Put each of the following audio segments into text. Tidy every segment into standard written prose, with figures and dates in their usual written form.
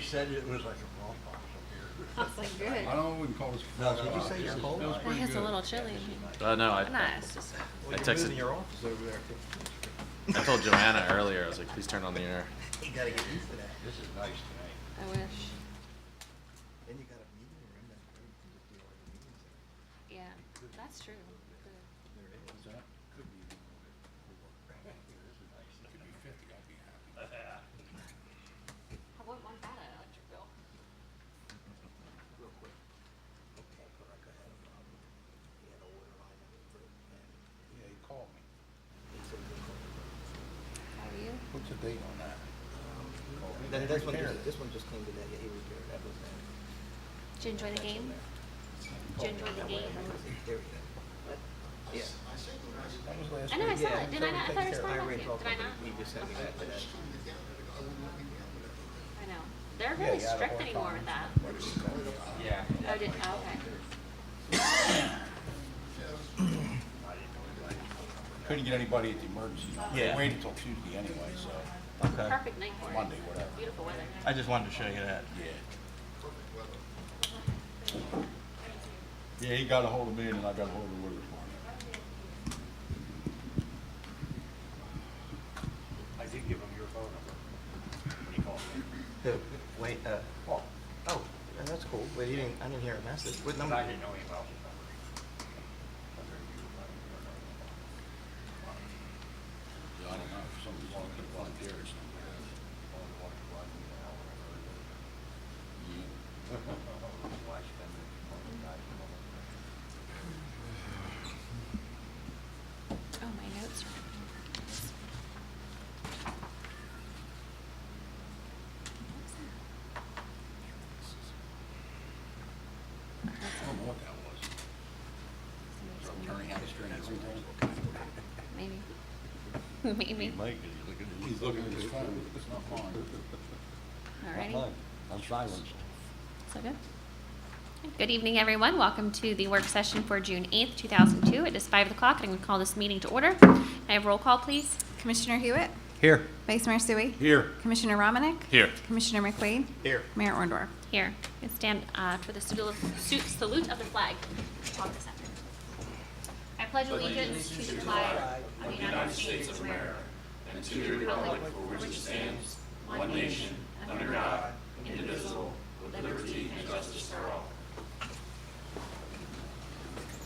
said it was like a raw box up here. That's like good. I wouldn't call this. No, did you say you're cold? It was pretty It's a good. little chilly. No, I Nice. Just I texted. Your office over there. I told Joanna earlier. I was like, please turn on the air. You gotta get used to that. This is nice tonight. I wish. Then you got a meeting room that you can just do all your meetings there. Yeah, that's true. There is. That could be, This is nice. could be 50, I'd be happy. I wouldn't want that electric bill. Real quick. Okay, Clark, I had a problem. He had a water line that was broke, and Yeah, he called me. he said he'll call me. How are you? What's the date on that? Then this one just came today. Yeah, he repaired. That was there. Did you enjoy the game? Did you enjoy the game? There we go. Yeah. That was last I know, I week. saw it. Did I not? I thought I responded I to already you. talked Did I to him. not? He just sent me that today. I know. They're Yeah, really you had a strict hard anymore time. with that. What did he call me? Yeah. Oh, okay. Couldn't get anybody at the emergency room. Yeah. Waited until Tuesday anyway, so Okay. Perfect night for it. Monday, whatever. Beautiful weather. I just wanted to show you that. Yeah. Yeah, he got a hold of me and then I got a hold of the Woodward for him. I did give him your phone number when he called me. Wait, oh, that's cool. But I didn't hear a message. What number? I didn't know him about his number. Yeah, I don't know, if somebody's on the volunteer or something. Oh, my notes are. I don't know what that was. So turning out the string every time. Maybe. Maybe. He's looking at his phone, it's not mine. Alrighty. I'm silenced. So good. Good evening, everyone. Welcome to the work session for June 8th, 2002. It is 5 o'clock, and I'm going to call this meeting to order. Can I have roll call, please? Commissioner Hewitt, Here. Vice Mayor Sui, Here. Commissioner Romanek, Here. Commissioner McQuaid, Here. Mayor Orndorff. Here. And stand for the salute of the flag. On this end. I pledge allegiance to the flag of the United States of America and to the republic for which it stands, one nation, under God, indivisible, with liberty and justice for all.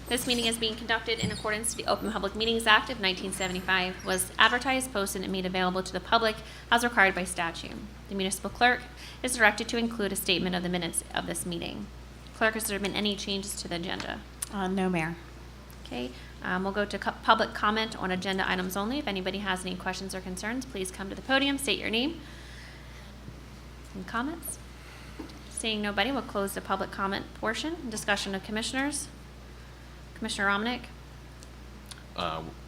This meeting is being conducted in accordance to the Open Public Meetings Act of 1975, was advertised, posted, and made available to the public as required by statute. The municipal clerk is directed to include a statement of the minutes of this meeting. Clerk, has there been any changes to the agenda? No, Mayor. Okay, we'll go to public comment on agenda items only. If anybody has any questions or concerns, please come to the podium, state your name. Any comments? Seeing nobody, we'll close the public comment portion. Discussion of commissioners. Commissioner Romanek?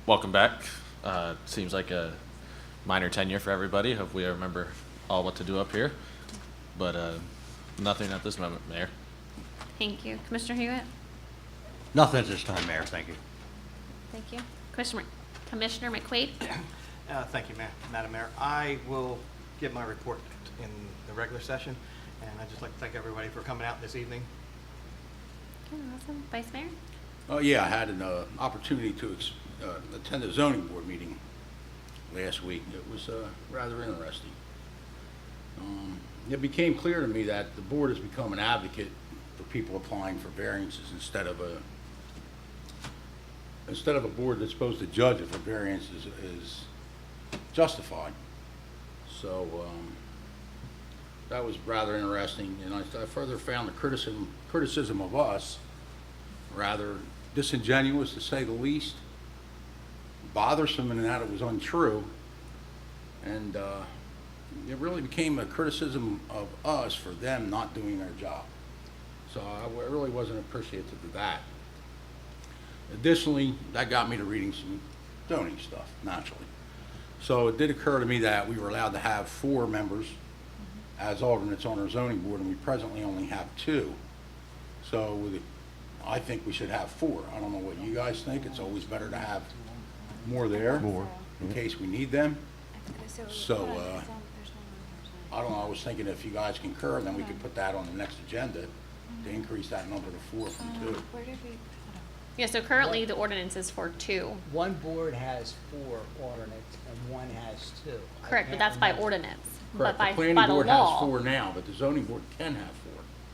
Welcome back. Seems like a minor tenure for everybody. Hopefully I remember all what to do up here. But nothing at this moment, Mayor. Thank you. Commissioner Hewitt? Nothing at this time, Mayor. Thank you. Thank you. Commissioner McQuaid? Thank you, Madam Mayor. I will give my report in the regular session, and I'd just like to thank everybody for coming out this evening. Okay, awesome. Vice Mayor? Oh, yeah, I had an opportunity to attend a zoning board meeting last week. It was rather interesting. It became clear to me that the board has become an advocate for people applying for variances instead of a board that's supposed to judge if a variance is justified. So that was rather interesting, and I further found the criticism of us rather disingenuous, to say the least, bothersome in that it was untrue, and it really became a criticism of us for them not doing their job. So I really wasn't appreciative of that. Additionally, that got me to reading some zoning stuff, naturally. So it did occur to me that we were allowed to have 4 members as alternates on our zoning board, and we presently only have 2. So I think we should have 4. I don't know what you guys think. It's always better to have more there in case we need them. So I don't know, I was thinking if you guys concur, then we could put that on the next agenda to increase that number to 4 from 2. Where did we, Yeah, so currently the ordinance is for 2. One board has 4 alternates and one has 2. I Correct, but can't that's by remember. ordinance. Correct, But the by planning the board has law, 4 now, but the zoning board can have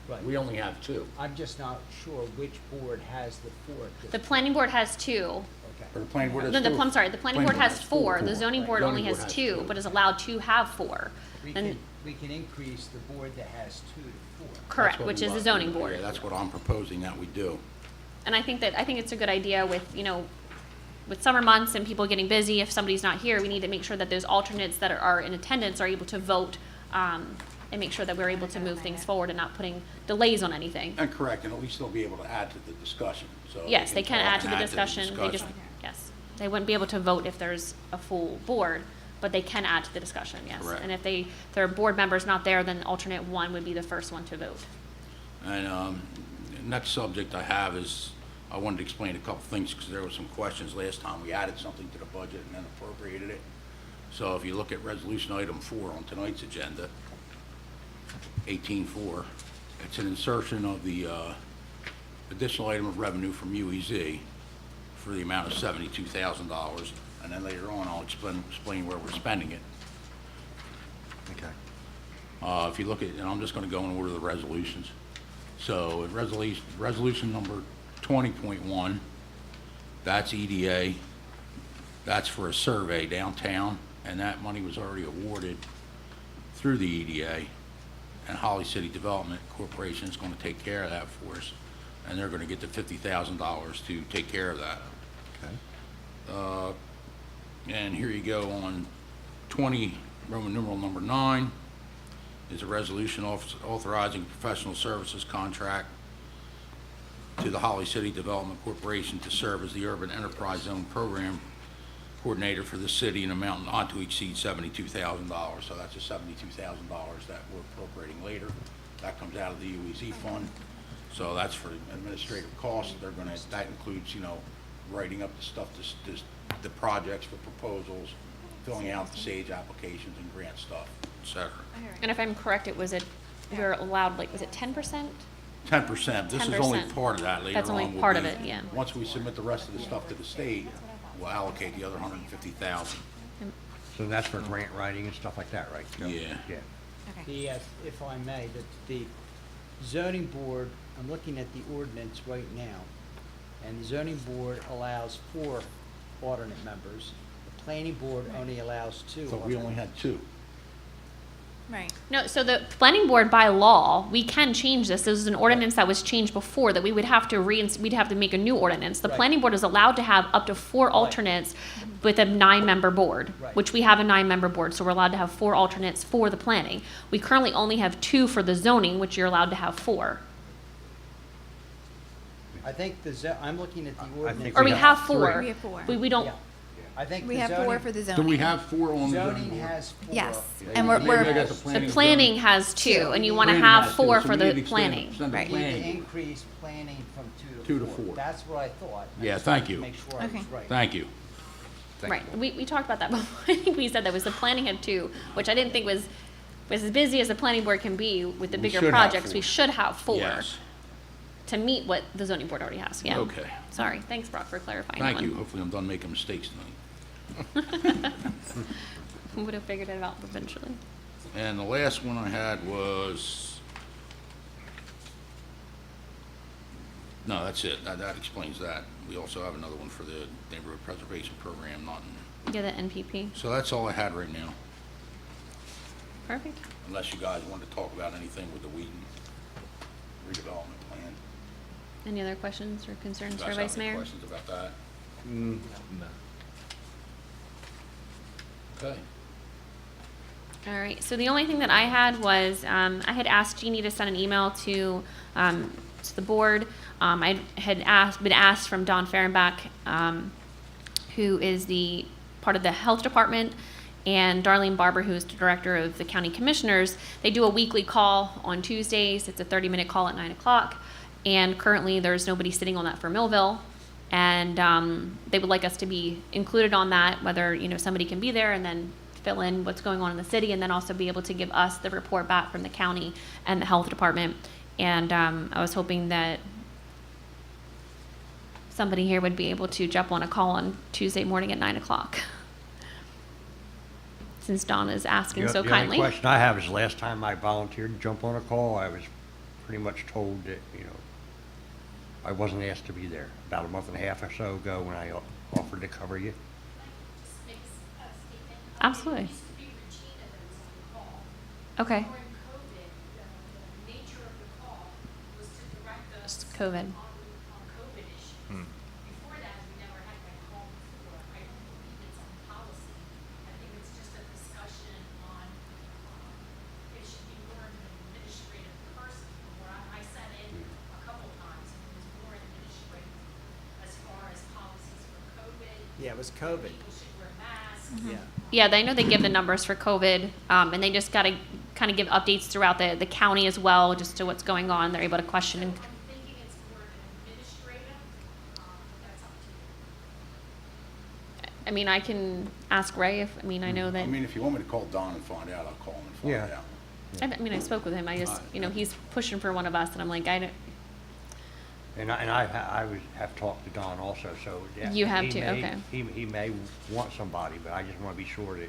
4. Right. We only have 2. I'm just not sure which board has the 4 at this the point. planning board has 2. Or Okay. the planning board has No, 2. I'm sorry, the planning board has 4, the 4. zoning board Zoning only board has has 2, 2. but is allowed to have 4. And, We can increase the board that has 2 to 4. correct, That's what which we is the want. zoning board. Yeah, that's what I'm proposing that we do. And I think it's a good idea with, with summer months and people getting busy, if somebody's not here, we need to make sure that those alternates that are in attendance are able to vote, and make sure that we're able to move things forward and not putting delays on anything. And correct, and at least they'll be able to add to the discussion, so. Yes, they can talk add to and the discussion, they just, yes. They wouldn't be able to vote if there's a full board, but they can add to the discussion, yes. Correct. And if their board member's not there, then alternate 1 would be the first one to vote. And the next subject I have is, I wanted to explain a couple things, because there were some questions last time. We added something to the budget and then appropriated it. So if you look at resolution item 4 on tonight's agenda, 18-4, it's an insertion of the additional item of revenue from UEZ for the amount of $72,000. And then later on, I'll explain where we're spending it. Okay. If you look at, and I'm just going to go in order of the resolutions. So resolution number 20.1, that's EDA. That's for a survey downtown, and that money was already awarded through the EDA. And Holly City Development Corporation is going to take care of that for us, and they're going to get the $50,000 to take care of that. Okay. And here you go on 20, Roman numeral number 9, is a resolution authorizing professional services contract to the Holly City Development Corporation to serve as the Urban Enterprise Zone Program Coordinator for the city in an amount not to exceed $72,000. So that's the $72,000 that we're appropriating later. That comes out of the UEZ fund. So that's for administrative costs. That includes, writing up the stuff, the projects, the proposals, filling out the SAGE applications and grant stuff, et cetera. And if I'm correct, we're allowed, was it 10%? 10%. This is only 10%. part of that later on. That's only will part be- of it, yeah. Once we submit the rest of the stuff to the state, we'll allocate the other $150,000. So that's for grant writing and stuff like that, right? Joe? Yeah. Yeah. okay. If I may, the zoning board, I'm looking at the ordinance right now, and the zoning board allows 4 alternate members. The planning board only allows 2. So we only had 2. Right. No, so the planning board by law, we can change this. This is an ordinance that was changed before that we would have to we'd have to make a new ordinance. The Right. planning board is allowed to have up to 4 alternates with a 9-member board, Right. which we have a 9-member board, so we're allowed to have 4 alternates for the planning. We currently only have 2 for the zoning, which you're allowed to have 4. I think I'm looking at the ordinance. think Or we have have 3. 4. We have 4. We don't, Yeah. I think We the have 4 zoning, for the Do zoning. we have 4 on the zoning zoning board? has 4. Yes, Yeah, and maybe I got we're, the planning has 2, and you want to Planning have has 4 two, so for we the need to extend- planning. extend the Right. We need to planning. increase planning from 2 2 to to 4. 4. That's what I thought. I Yeah, just thank wanted to you. Make sure I was Okay. right. Thank you. Right, we talked about that before. I think we said that was the planning had 2, which I didn't think was as busy as the planning board can be with the We bigger should have projects. 4. We should have 4 Yes. to meet what the zoning board already has, yeah. Okay. Sorry, thanks Brock for clarifying that Thank one. you. Hopefully I'm done making mistakes tonight. Would have figured it out eventually. And the last one I had was, no, that's it. That explains that. We also have another one for the neighborhood preservation program, nothing. Yeah, the NPP, So that's all I had right now, perfect. unless you guys want to talk about anything with the Wheaton redevelopment plan. Any other questions or You concerns guys for have Vice any Mayor? questions about that? No. Okay. All right, so the only thing that I had was, I had asked Jeannie to send an email to the board. I had been asked from Don Fehrenbach, who is the part of the health department, and Darlene Barber, who is the director of the county commissioners. They do a weekly call on Tuesdays. It's a 30-minute call at 9 o'clock. And currently, there's nobody sitting on that for Millville. And they would like us to be included on that, whether, somebody can be there, and then fill in what's going on in the city, and then also be able to give us the report back from the county and the health department. And I was hoping that somebody here would be able to jump on a call on Tuesday morning at 9 o'clock. Since Dawn is asking so The kindly. only question I have is last time I volunteered to jump on a call, I was pretty much told that, I wasn't asked to be there. About a month and a half or so ago when I offered to cover you. Absolutely. Okay. During COVID, the nature of the call was to direct us COVID. on COVID issues. Before that, we never had that call before. I don't believe it's on policy. I think it's just a discussion on, it should be more of an administrative person. Where I sat in a couple times and it was more administrative as far as policies for COVID. Yeah, it was COVID. People should wear masks. Yeah. Yeah, they know they give the numbers for COVID, and they just gotta kind of give updates throughout the county as well, just to what's going on. They're able to question and, I'm thinking it's more administrative, but that's up to you. I mean, I can ask Ray if, I know that, I mean, if you want me to call Don and find out, I'll call him and find Yeah. out. I spoke with him, I just, he's pushing for one of us, and I'm like, I don't, And I have talked to Don also, so. yeah, You have he too, may- okay. He may want somebody, but I just want to be sure that,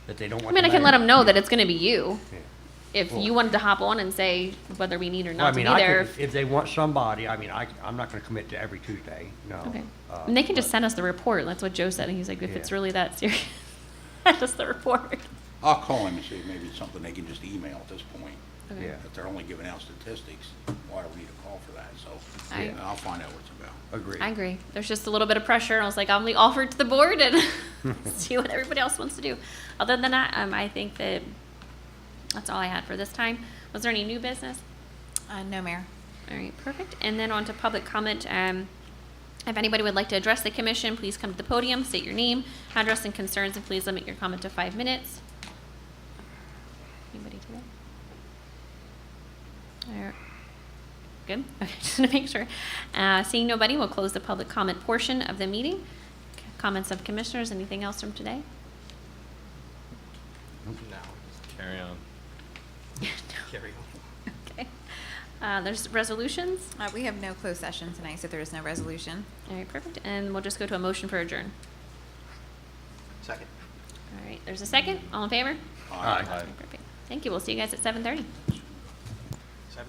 that they don't I want. mean, the I can let mayor- him know that it's gonna be you. Yeah. If Cool. you wanted to hop on and say whether we need or Well, not to be I there. could- If they want somebody, I'm not going to commit to every Tuesday, no. Okay. And they can just but- send us the report, that's what Joe said, and he's like, if it's Yeah. really that serious, send us the report. I'll call him and see if maybe it's something they can just email at this point. Okay. Yeah. If they're only giving out statistics, why do we need a call for that? So, I- and I'll find out what it's about. Agreed. I agree. There's just a little bit of pressure, and I was like, I'll only offer it to the board and see what everybody else wants to do. Other than that, I think that that's all I had for this time. Was there any new business? No, Mayor. All right, perfect. And then on to public comment. If anybody would like to address the commission, please come to the podium, state your name, address, and concerns, and please limit your comment to 5 minutes. Anybody today? All right. Good. Okay, just want to make sure. Seeing nobody, we'll close the public comment portion of the meeting. Comments of commissioners, anything else from today? No, Carry on. carry on. Okay. There's resolutions. We have no closed session tonight, so there is no resolution. All right, perfect. And we'll just go to a motion for adjourn. Second. All right, there's a second. All in favor? Aye. Okay, perfect. Thank you. We'll see you guys at 7:30. 7:30?